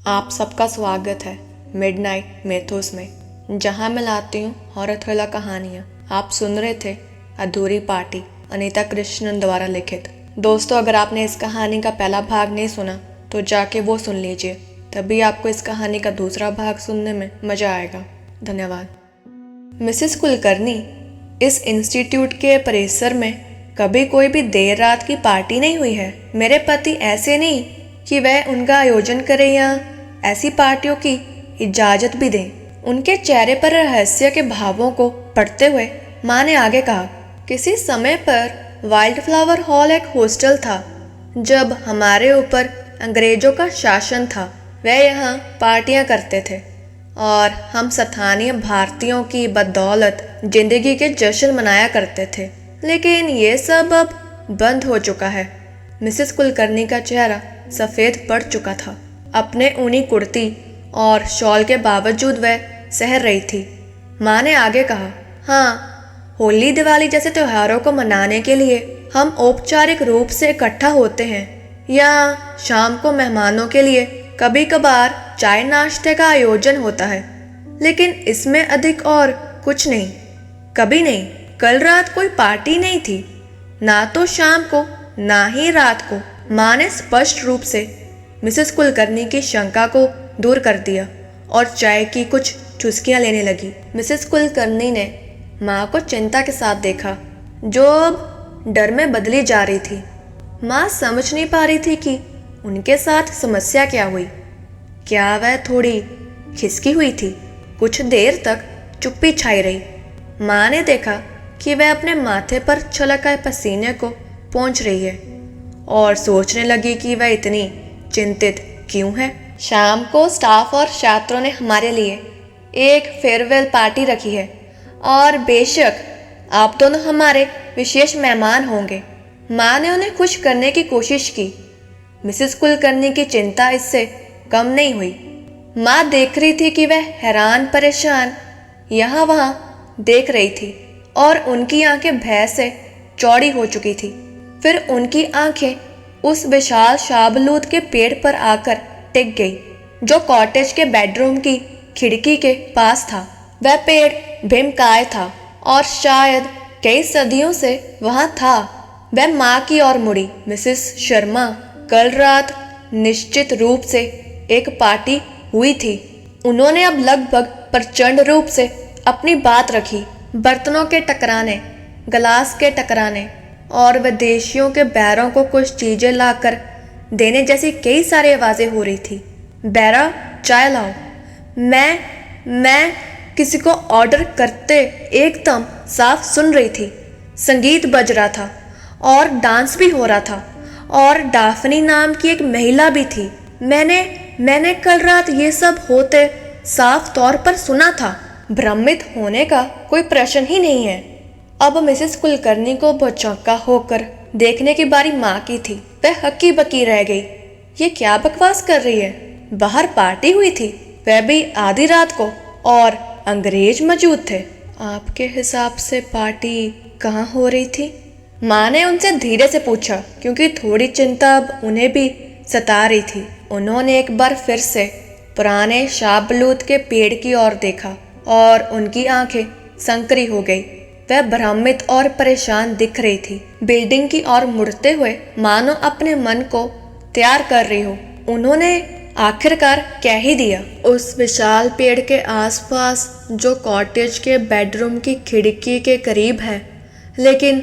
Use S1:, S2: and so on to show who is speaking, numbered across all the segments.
S1: आप सबका स्वागत है मिडनाइट मेथोस में, जहां मैं लाती हूँ हॉरर थ्रिलर कहानियाँ। आप सुन रहे थे अधूरी पार्टी, अनीता कृष्णन द्वारा लिखित। दोस्तों, अगर आपने इस कहानी का पहला भाग नहीं सुना तो जाके वो सुन लीजिए, तभी आपको इस कहानी का दूसरा भाग सुनने में मज़ा आएगा। धन्यवाद। मिसेस कुलकर्णी, इस इंस्टीट्यूट के परिसर में कभी कोई भी देर रात की पार्टी नहीं हुई है। मेरे पति ऐसे नहीं कि वह उनका आयोजन करें या ऐसी पार्टियों की इजाज़त भी दें। उनके चेहरे पर रहस्य के भावों को पढ़ते हुए माँ ने आगे कहा, किसी समय पर वाइल्ड फ्लावर हॉल एक हॉस्टल था। जब हमारे ऊपर अंग्रेजों का शासन था, वह यहाँ पार्टियाँ करते थे और हम स्थानीय भारतीयों की बदौलत जिंदगी के जश्न मनाया करते थे। लेकिन ये सब अब बंद हो चुका है। मिसेस कुलकर्णी का चेहरा सफ़ेद पड़ चुका था। अपने ऊनी कुर्ती और शॉल के बावजूद वह सह रही थी। माँ ने आगे कहा, हाँ, होली दिवाली जैसे त्योहारों को मनाने के लिए हम औपचारिक रूप से इकट्ठा होते हैं, या शाम को मेहमानों के लिए कभी कभार चाय नाश्ते का आयोजन होता है, लेकिन इसमें अधिक और कुछ नहीं। कभी नहीं। कल रात कोई पार्टी नहीं थी, ना तो शाम को ना ही रात को। माँ ने स्पष्ट रूप से मिसेस कुलकर्णी की शंका को दूर कर दिया और चाय की कुछ चुस्कियाँ लेने लगी। मिसेस कुलकर्णी ने माँ को चिंता के साथ देखा, जो अब डर में बदली जा रही थी। माँ समझ नहीं पा रही थी कि उनके साथ समस्या क्या हुई। क्या वह थोड़ी खिसकी हुई थी? कुछ देर तक चुप्पी छाई रही। माँ ने देखा कि वह अपने माथे पर छलक आए पसीने को पोंछ रही है और सोचने लगी कि वह इतनी चिंतित क्यों है। शाम को स्टाफ और छात्रों ने हमारे लिए एक फेयरवेल पार्टी रखी है और बेशक आप दोनों हमारे विशेष मेहमान होंगे। माँ ने उन्हें खुश करने की कोशिश की। मिसेस कुलकर्णी की चिंता इससे कम नहीं हुई। माँ देख रही थी कि वह हैरान परेशान यहाँ वहाँ देख रही थी और उनकी आंखें भय से चौड़ी हो चुकी थी। फिर उनकी आंखें उस विशाल शाहबलूत के पेड़ पर आकर टिक गई, जो कॉटेज के बेडरूम की खिड़की के पास था। वह पेड़ भीमकाय था और शायद कई सदियों से वहां था। वह माँ की ओर मुड़ी। मिसेस शर्मा, कल रात निश्चित रूप से एक पार्टी हुई थी। उन्होंने अब लगभग प्रचंड रूप से अपनी बात रखी। बर्तनों के टकराने, गिलास के टकराने और विदेशियों के बैरों को कुछ चीजें लाकर देने जैसी कई सारी आवाजें हो रही थी। बैरा, चाय लाओ। मैं किसी को ऑर्डर करते एकदम साफ सुन रही थी। संगीत बज रहा था और डांस भी हो रहा था और डाफनी नाम की एक महिला भी थी। मैंने कल रात ये सब होते साफ तौर पर सुना था। भ्रमित होने का कोई प्रश्न ही नहीं है। अब मिसेस कुलकर्णी को भौचक्का होकर देखने की बारी माँ की थी। वह हक्की बक्की रह गई। ये क्या बकवास कर रही है? बाहर पार्टी हुई थी, वह भी आधी रात को, और अंग्रेज मौजूद थे। आपके हिसाब से पार्टी कहाँ हो रही थी? माँ ने उनसे धीरे से पूछा, क्योंकि थोड़ी चिंता अब उन्हें भी सता रही थी। उन्होंने एक बार फिर से पुराने शाहबलूत के पेड़ की ओर देखा और उनकी आंखें संकरी हो गई। वह भ्रमित और परेशान दिख रही थी, बिल्डिंग की ओर मुड़ते हुए मानो अपने मन को तैयार कर रही हो। उन्होंने आखिरकार कह ही दिया, उस विशाल पेड़ के आसपास जो कॉटेज के बेडरूम की खिड़की के करीब है। लेकिन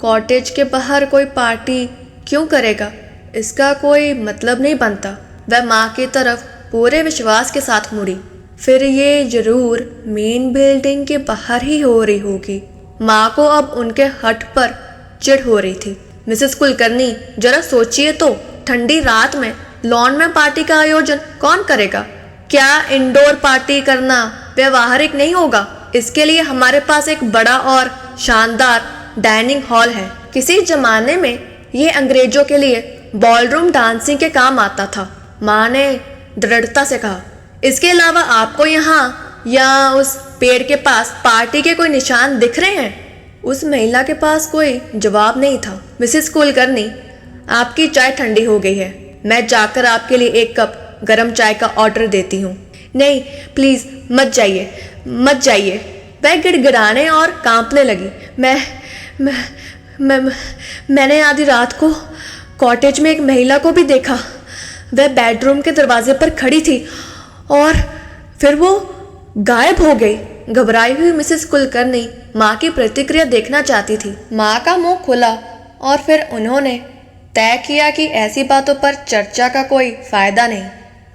S1: कॉटेज के बाहर कोई पार्टी क्यों करेगा? इसका कोई मतलब नहीं बनता। वह माँ की तरफ पूरे विश्वास के साथ मुड़ी। फिर ये जरूर मेन बिल्डिंग के बाहर ही हो रही होगी। माँ को अब उनके हठ पर चिढ़ हो रही थी। मिसेस कुलकर्णी, जरा सोचिए तो, ठंडी रात में लॉन में पार्टी का आयोजन कौन करेगा? क्या इंडोर पार्टी करना व्यवहारिक नहीं होगा? इसके लिए हमारे पास एक बड़ा और शानदार डाइनिंग हॉल है। किसी जमाने में ये अंग्रेजों के लिए बॉलरूम डांसिंग के काम आता था। माँ ने दृढ़ता से कहा। इसके अलावा आपको यहाँ या उस पेड़ के पास पार्टी के कोई निशान दिख रहे हैं? उस महिला के पास कोई जवाब नहीं था। मिसेस कुलकर्णी, आपकी चाय ठंडी हो गई है, मैं जाकर आपके लिए एक कप गरम चाय का ऑर्डर देती हूँ। नहीं प्लीज़ मत जाइए, मत जाइए। वह गिड़गिड़ाने और कांपने लगी। मैंने आधी रात को कॉटेज में एक महिला को भी देखा। वह बेडरूम के दरवाजे पर खड़ी थी और फिर वो गायब हो गई। घबराई हुई मिसेस कुलकर्णी माँ की प्रतिक्रिया देखना चाहती थी। माँ का मुंह खुला और फिर उन्होंने तय किया कि ऐसी बातों पर चर्चा का कोई फायदा नहीं।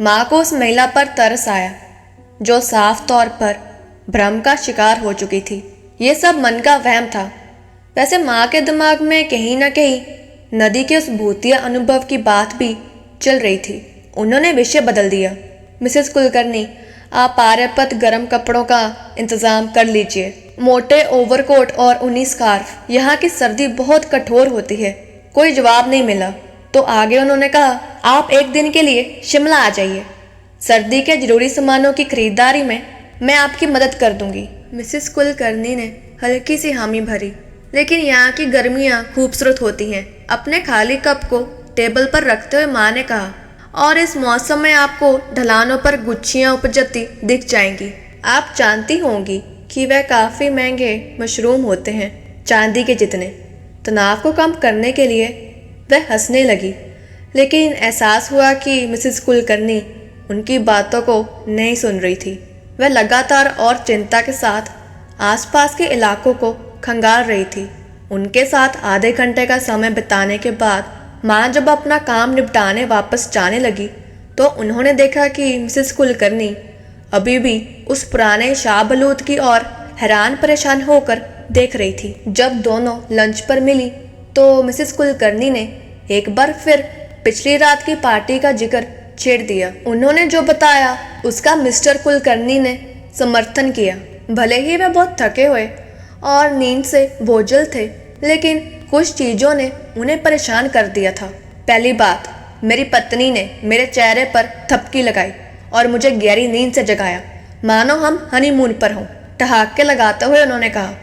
S1: माँ को उस महिला पर तरस आया जो साफ तौर पर भ्रम का शिकार हो चुकी थी। ये सब मन का वहम था। वैसे माँ के दिमाग में कहीं न कहीं नदी के उस भूतिया अनुभव की बात भी चल रही थी। उन्होंने विषय बदल दिया। मिसेस कुलकर्णी, आप आर्यपत गर्म कपड़ों का इंतजाम कर लीजिए, मोटे ओवरकोट और ऊनी स्कार्फ। यहाँ की सर्दी बहुत कठोर होती है। कोई जवाब नहीं मिला तो आगे उन्होंने कहा, आप एक दिन के लिए शिमला आ जाइए। सर्दी के जरूरी सामानों की खरीदारी में मैं आपकी मदद कर दूंगी। मिसेस कुलकर्णी ने हल्की सी हामी भरी। लेकिन यहाँ की गर्मियाँ खूबसूरत होती हैं। अपने खाली कप को टेबल पर रखते हुए माँ ने कहा, और इस मौसम में आपको ढलानों पर गुच्छियाँ उपजती दिख जाएंगी। आप जानती होंगी कि वह काफ़ी महंगे मशरूम होते हैं, चांदी के जितने। तनाव को कम करने के लिए वह हंसने लगी, लेकिन एहसास हुआ कि मिसेस कुलकर्णी उनकी बातों को नहीं सुन रही थी। वह लगातार और चिंता के साथ आसपास के इलाकों को खंगाल रही थी। उनके साथ आधे घंटे का समय बिताने के बाद माँ जब अपना काम निपटाने वापस जाने लगी तो उन्होंने देखा कि मिसेस कुलकर्णी अभी भी उस पुराने शाहबलूत की ओर हैरान परेशान होकर देख रही थी। जब दोनों लंच पर मिली तो मिसेस कुलकर्णी ने एक बार फिर पिछली रात की पार्टी का जिक्र छेड़ दिया। उन्होंने जो बताया उसका मिस्टर कुलकर्णी ने समर्थन किया। भले ही वे बहुत थके हुए और नींद से बोझल थे, लेकिन कुछ चीज़ों ने उन्हें परेशान कर दिया था। पहली बात, मेरी पत्नी ने मेरे चेहरे पर थपकी लगाई और मुझे गहरी नींद से जगाया, मानो हम हनीमून पर हों। ठहाके लगाते हुए उन्होंने कहा,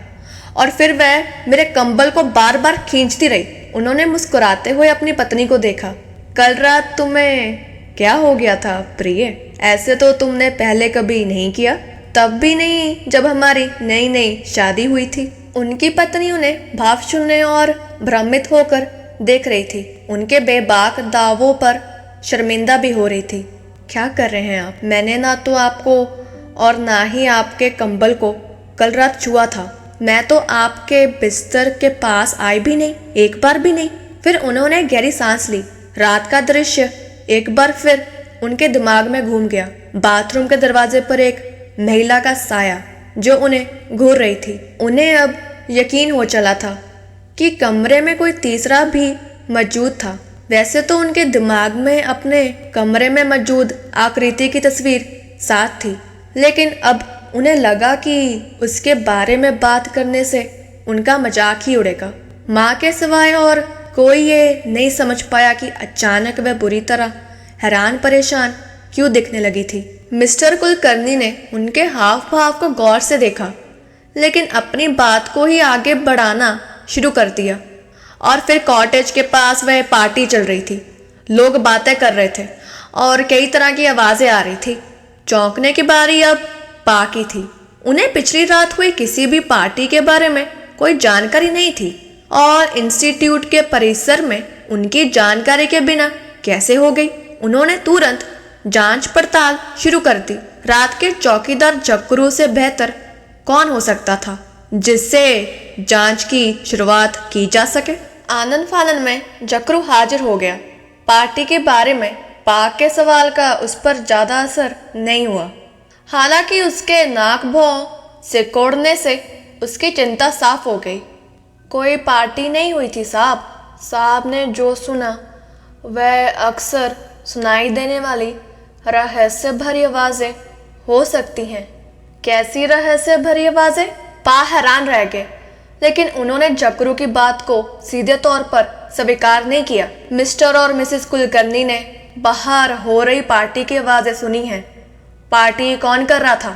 S1: और फिर वह मेरे कंबल को बार बार खींचती रही। उन्होंने मुस्कुराते हुए अपनी पत्नी को देखा। कल रात तुम्हें क्या हो गया था प्रिय? ऐसे तो तुमने पहले कभी नहीं किया, तब भी नहीं जब हमारी नई नई शादी हुई थी। उनकी पत्नी उन्हें भाव शून्य और भ्रमित होकर देख रही थी। उनके बेबाक दावों पर शर्मिंदा भी हो रही थी। क्या कर रहे हैं आप? मैंने ना तो आपको और ना ही आपके कंबल को कल रात छुआ था। मैं तो आपके बिस्तर के पास आई भी नहीं, एक बार भी नहीं। फिर उन्होंने गहरी सांस ली। रात का दृश्य एक बार फिर उनके दिमाग में घूम गया। बाथरूम के दरवाजे पर एक महिला का साया जो उन्हें घूर रही थी। उन्हें अब यकीन हो चला था कि कमरे में कोई तीसरा भी मौजूद था। वैसे तो उनके दिमाग में अपने कमरे में मौजूद आकृति की तस्वीर साथ थी, लेकिन अब उन्हें लगा कि उसके बारे में बात करने से उनका मजाक ही उड़ेगा। माँ के सिवाय और कोई ये नहीं समझ पाया कि अचानक वह बुरी तरह हैरान परेशान क्यों दिखने लगी थी। मिस्टर कुलकर्णी ने उनके हाव भाव को गौर से देखा, लेकिन अपनी बात को ही आगे बढ़ाना शुरू कर दिया। और फिर कॉटेज के पास वह पार्टी चल रही थी। लोग बातें कर रहे थे और कई तरह की आवाज़ें आ रही थी। चौंकने की बारी अब पा की थी। उन्हें पिछली रात हुई किसी भी पार्टी के बारे में कोई जानकारी नहीं थी और इंस्टीट्यूट के परिसर में उनकी जानकारी के बिना कैसे हो गई। उन्होंने तुरंत जांच पड़ताल शुरू कर दी। रात के चौकीदार जकरू से बेहतर कौन हो सकता था जिससे जांच की शुरुआत की जा सके। आनंद फानन में जकरू हाजिर हो गया। पार्टी के बारे में पाक के सवाल का उस पर ज़्यादा असर नहीं हुआ। हालांकि उसके नाक भौं सिकोड़ने से उसकी चिंता साफ हो गई। कोई पार्टी नहीं हुई थी साहब। साहब ने जो सुना वह अक्सर सुनाई देने वाली रहस्य भरी आवाज़ें हो सकती हैं। कैसी रहस्य भरी आवाज़ें? पा हैरान रह गए, लेकिन उन्होंने जकरू की बात को सीधे तौर पर स्वीकार नहीं किया। मिस्टर और मिसेस कुलकर्णी ने बाहर हो रही पार्टी की आवाज़ें सुनी हैं। पार्टी कौन कर रहा था?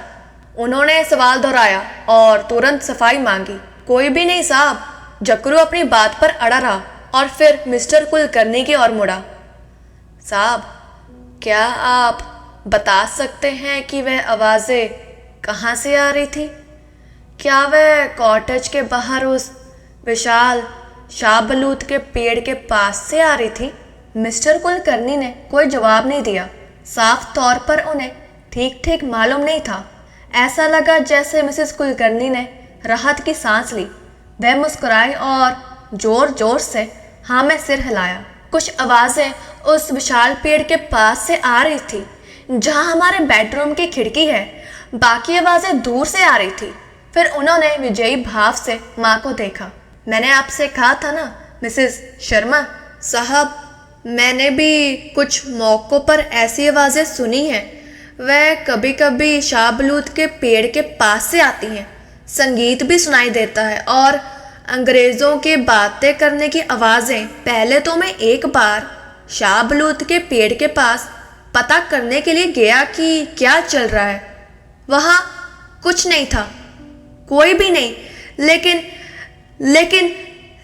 S1: उन्होंने सवाल दोहराया और तुरंत सफाई मांगी। कोई भी नहीं साहब। जकरू अपनी बात पर अड़ा रहा और फिर मिस्टर कुलकर्णी की ओर मुड़ा। साहब, क्या आप बता सकते हैं कि वह आवाज़ें कहाँ से आ रही थी? क्या वह कॉटेज के बाहर उस विशाल शाहबलूत के पेड़ के पास से आ रही थी? मिस्टर कुलकर्णी ने कोई जवाब नहीं दिया। साफ तौर पर उन्हें ठीक ठीक मालूम नहीं था। ऐसा लगा जैसे मिसेस कुलकर्णी ने राहत की सांस ली। वह मुस्कुराई और जोर जोर से हाँ में सिर हिलाया। कुछ आवाज़ें उस विशाल पेड़ के पास से आ रही थी जहाँ हमारे बेडरूम की खिड़की है। बाकी आवाज़ें दूर से आ रही थी। फिर उन्होंने विजयी भाव से माँ को देखा। मैंने आपसे कहा था ना मिसेस शर्मा। साहब, मैंने भी कुछ मौक़ों पर ऐसी आवाज़ें सुनी हैं। वह कभी कभी शाहबलूत के पेड़ के पास से आती हैं। संगीत भी सुनाई देता है और अंग्रेज़ों के बातें करने की आवाज़ें। पहले तो मैं एक बार शाहबलूत के पेड़ के पास पता करने के लिए गया कि क्या चल रहा है। वहाँ कुछ नहीं था, कोई भी नहीं। लेकिन लेकिन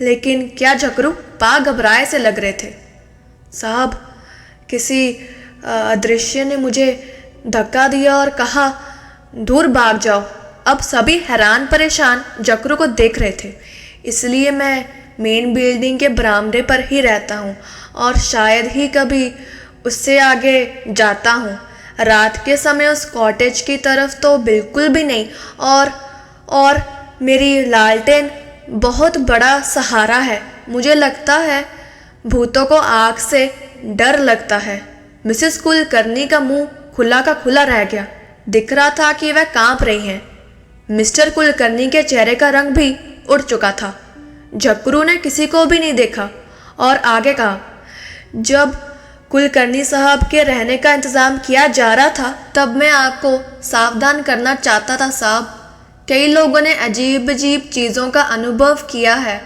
S1: लेकिन क्या झकरू पा घबराए से लग रहे थे। साहब, किसी अदृश्य ने मुझे धक्का दिया और कहा, दूर भाग जाओ। अब सभी हैरान परेशान जकरू को देख रहे थे। इसलिए मैं मेन बिल्डिंग के बरामदे पर ही रहता हूँ और शायद ही कभी उससे आगे जाता हूँ। रात के समय उस कॉटेज की तरफ तो बिल्कुल भी नहीं। और मेरी लालटेन बहुत बड़ा सहारा है। मुझे लगता है भूतों को आग से डर लगता है। मिसेस कुलकर्णी का मुंह खुला का खुला रह गया। दिख रहा था कि वह कांप रही हैं। मिस्टर कुलकर्णी के चेहरे का रंग भी उड़ चुका था। झकरू ने किसी को भी नहीं देखा और आगे कहा, जब कुलकर्णी साहब के रहने का इंतज़ाम किया जा रहा था तब मैं आपको सावधान करना चाहता था साहब। कई लोगों ने अजीब अजीब चीज़ों का अनुभव किया है,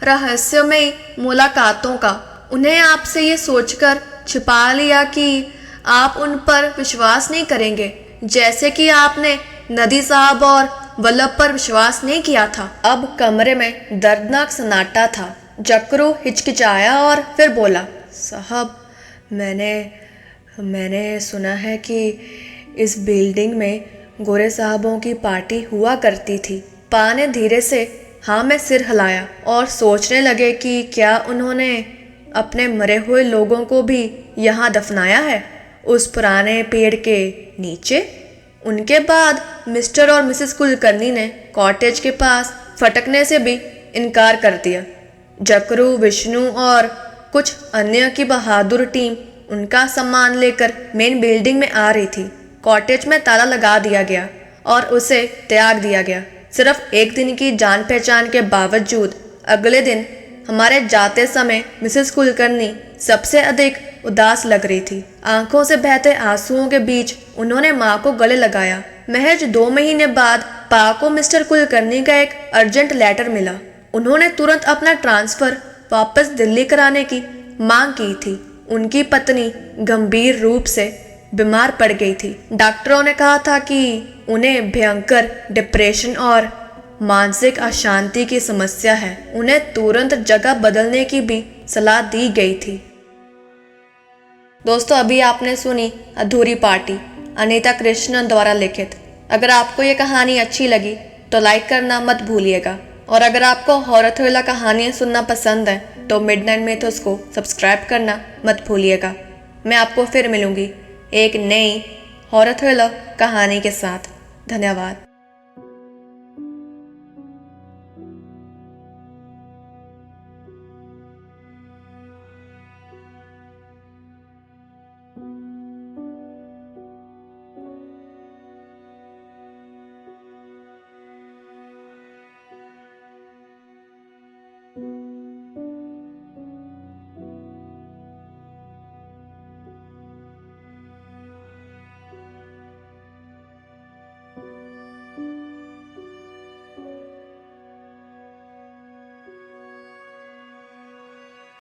S1: रहस्यमयी मुलाकातों का। उन्हें आपसे ये सोचकर छिपा लिया कि आप उन पर विश्वास नहीं करेंगे, जैसे कि आपने नदी साहब और वल्लभ पर विश्वास नहीं किया था। अब कमरे में दर्दनाक सन्नाटा था। जकरू हिचकिचाया और फिर बोला, साहब, मैंने सुना है कि इस बिल्डिंग में गोरे साहबों की पार्टी हुआ करती थी। पा ने धीरे से हाँ में सिर हिलाया और सोचने लगे कि क्या उन्होंने अपने मरे हुए लोगों को भी यहाँ दफनाया है, उस पुराने पेड़ के नीचे। उनके बाद मिस्टर और मिसेस कुलकर्णी ने कॉटेज के पास फटकने से भी इनकार कर दिया। जकरू, विष्णु और कुछ अन्य की बहादुर टीम उनका सामान लेकर मेन बिल्डिंग में आ रही थी। कॉटेज में ताला लगा दिया गया और उसे त्याग दिया गया। सिर्फ एक दिन की जान पहचान के बावजूद अगले दिन हमारे जाते समय मिसेस कुलकर्णी सबसे अधिक उदास लग रही थी। आंखों से बहते आंसुओं के बीच उन्होंने माँ को गले लगाया। महज 2 महीने बाद पा को मिस्टर कुलकर्णी का एक अर्जेंट लेटर मिला। उन्होंने तुरंत अपना ट्रांसफ़र वापस दिल्ली कराने की मांग की थी। उनकी पत्नी गंभीर रूप से बीमार पड़ गई थी। डॉक्टरों ने कहा था कि उन्हें भयंकर डिप्रेशन और मानसिक अशांति की समस्या है। उन्हें तुरंत जगह बदलने की भी सलाह दी गई थी। दोस्तों, अभी आपने सुनी अधूरी पार्टी, अनीता कृष्णन द्वारा लिखित। अगर आपको ये कहानी अच्छी लगी तो लाइक करना मत भूलिएगा। और अगर आपको हॉरर थ्रिलर कहानियाँ सुनना पसंद है तो मिडनाइट मेथोस को सब्सक्राइब करना मत भूलिएगा। मैं आपको फिर मिलूँगी एक नई हॉरर थ्रिलर कहानी के साथ। धन्यवाद।